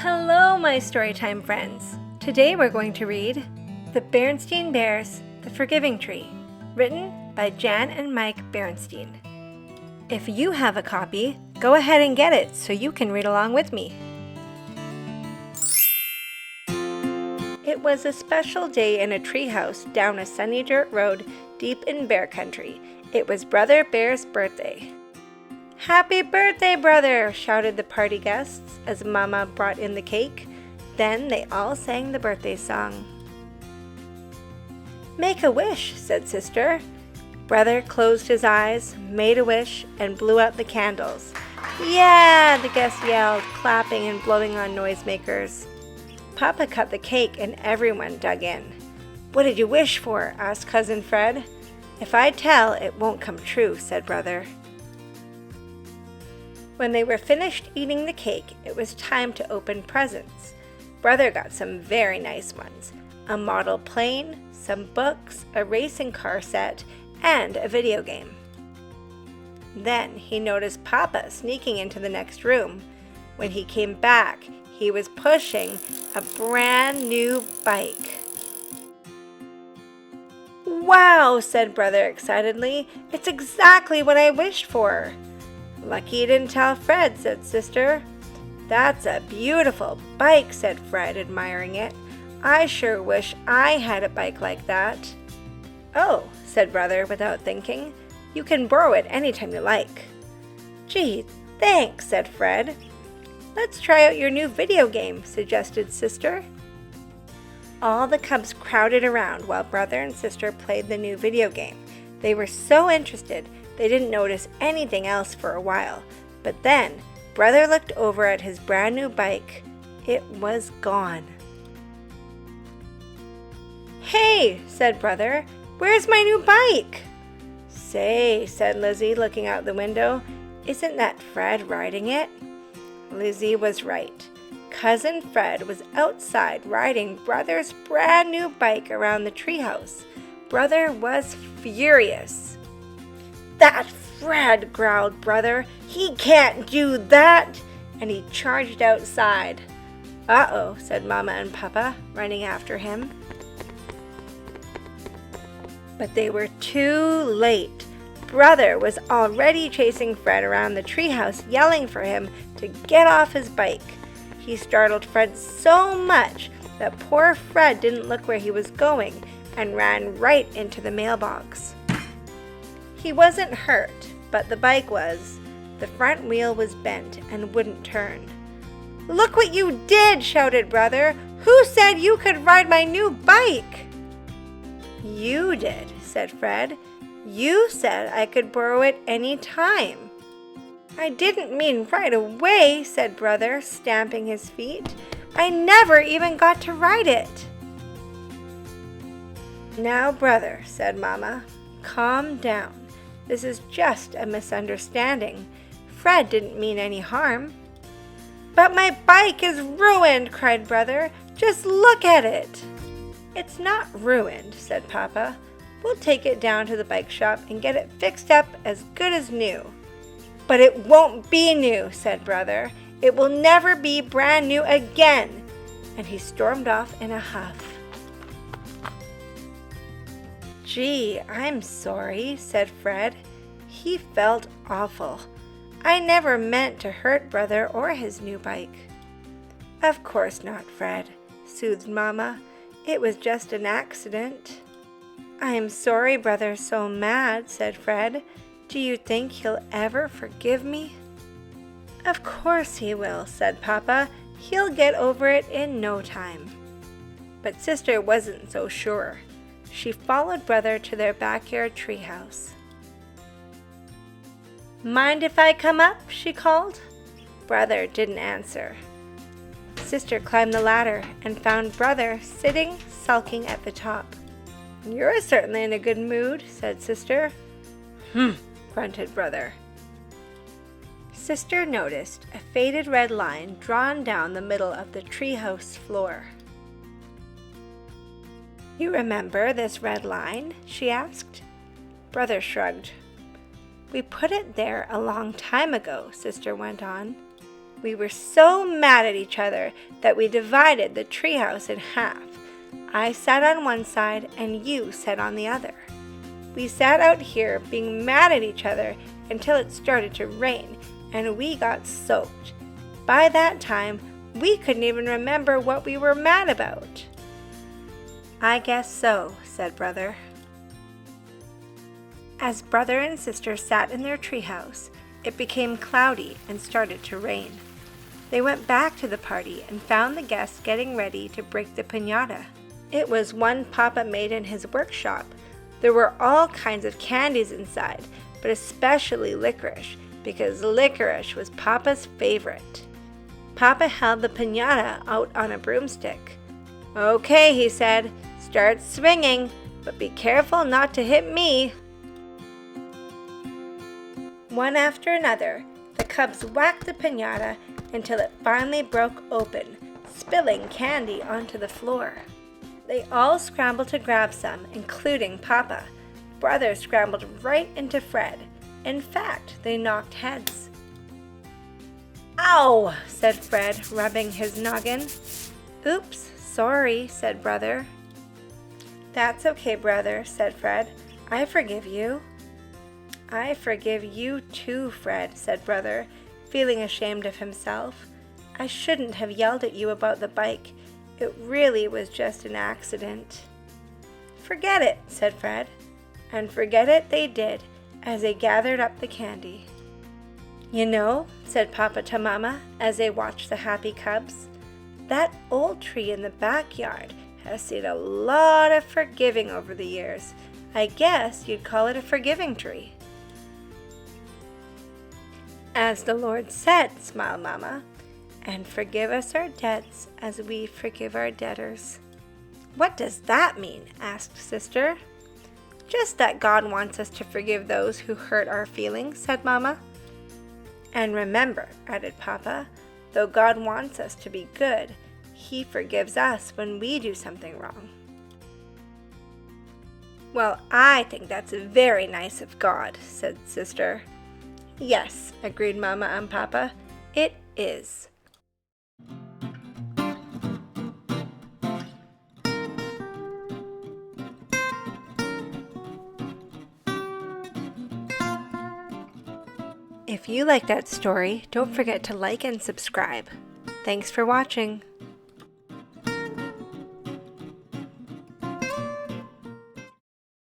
Hello, my Storytime friends. Today we're going to read The Berenstain Bears, The Forgiving Tree, written by Jan and Mike Berenstain. If you have a copy, go ahead and get it so you can read along with me. It was a special day in a treehouse down a sunny dirt road deep in bear country. It was Brother Bear's birthday. "Happy birthday, brother!" shouted the party guests as Mama brought in the cake. Then they all sang the birthday song. "Make a wish," said Sister. Brother closed his eyes, made a wish, and blew out the candles. "Yeah!" the guests yelled, clapping and blowing on noisemakers. Papa cut the cake and everyone dug in. "What did you wish for?" asked Cousin Fred. "If I tell, it won't come true," said Brother. When they were finished eating the cake, it was time to open presents. Brother got some very nice ones: a model plane, some books, a racing car set, and a video game. Then he noticed Papa sneaking into the next room. When he came back, he was pushing a brand new bike. "Wow," said Brother excitedly. "It's exactly what I wished for." "Lucky you didn't tell Fred," said Sister. "That's a beautiful bike," said Fred, admiring it. "I sure wish I had a bike like that." "Oh," said Brother without thinking. "You can borrow it anytime you like." "Gee, thanks," said Fred. "Let's try out your new video game," suggested Sister. All the cubs crowded around while Brother and Sister played the new video game. They were so interested, they didn't notice anything else for a while. But then, Brother looked over at his brand new bike. It was gone. "Hey," said Brother, "where's my new bike?" "Say," said Lizzie, looking out the window, "isn't that Fred riding it?" Lizzie was right. Cousin Fred was outside riding Brother's brand new bike around the treehouse. Brother was furious. "That Fred," growled Brother. "He can't do that!" And he charged outside. "Uh-oh," said Mama and Papa, running after him. But they were too late. Brother was already chasing Fred around the treehouse, yelling for him to get off his bike. He startled Fred so much that poor Fred didn't look where he was going and ran right into the mailbox. He wasn't hurt, but the bike was. The front wheel was bent and wouldn't turn. "Look what you did!" shouted Brother. "Who said you could ride my new bike?" "You did," said Fred. "You said I could borrow it any time." "I didn't mean right away," said Brother, stamping his feet. "I never even got to ride it." "Now, Brother," said Mama, "calm down. This is just a misunderstanding. Fred didn't mean any harm." "But my bike is ruined," cried Brother. "Just look at it." "It's not ruined," said Papa. "We'll take it down to the bike shop and get it fixed up as good as new." "But it won't be new," said Brother. "It will never be brand new again." And he stormed off in a huff. "Gee, I'm sorry," said Fred. He felt awful. "I never meant to hurt Brother or his new bike." "Of course not, Fred," soothed Mama. "It was just an accident." "I am sorry Brother's so mad," said Fred. "Do you think he'll ever forgive me?" "Of course he will," said Papa. "He'll get over it in no time." But Sister wasn't so sure. She followed Brother to their backyard treehouse. "Mind if I come up?" she called. Brother didn't answer. Sister climbed the ladder and found Brother sitting, sulking at the top. "You're certainly in a good mood," said Sister. Grunted Brother. Sister noticed a faded red line drawn down the middle of the treehouse floor. "You remember this red line?" she asked. Brother shrugged. "We put it there a long time ago," Sister went on. We were so mad at each other that we divided the treehouse in half. I sat on one side and you sat on the other. We sat out here being mad at each other until it started to rain and we got soaked. By that time, we couldn't even remember what we were mad about. I guess so, said Brother. As brother and sister sat in their treehouse, it became cloudy and started to rain. They went back to the party and found the guests getting ready to break the piñata. It was one Papa made in his workshop. There were all kinds of candies inside, but especially licorice, because licorice was Papa's favorite. Papa held the piñata out on a broomstick. "Okay," he said, "start swinging, but be careful not to hit me." One after another, the cubs whacked the piñata until it finally broke open, spilling candy onto the floor. They all scrambled to grab some, including Papa. Brother scrambled right into Fred. In fact, they knocked heads. "Ow!" said Fred, rubbing his noggin. "Oops, sorry," said Brother. "That's okay, Brother," said Fred. "I forgive you." "I forgive you too, Fred," said Brother, feeling ashamed of himself. "I shouldn't have yelled at you about the bike. It really was just an accident." "Forget it," said Fred. And forget it they did as they gathered up the candy. "You know," said Papa to Mama as they watched the happy cubs, "that old tree in the backyard has seen a lot of forgiving over the years. I guess you'd call it a forgiving tree." "As the Lord said," smiled Mama, "and forgive us our debts as we forgive our debtors." "What does that mean?" asked Sister. "Just that God wants us to forgive those who hurt our feelings," said Mama. "And remember," added Papa, "though God wants us to be good, He forgives us when we do something wrong." "Well, I think that's very nice of God," said Sister. "Yes," agreed Mama and Papa, "it is." If you like that story, don't forget to like and subscribe. Thanks for watching.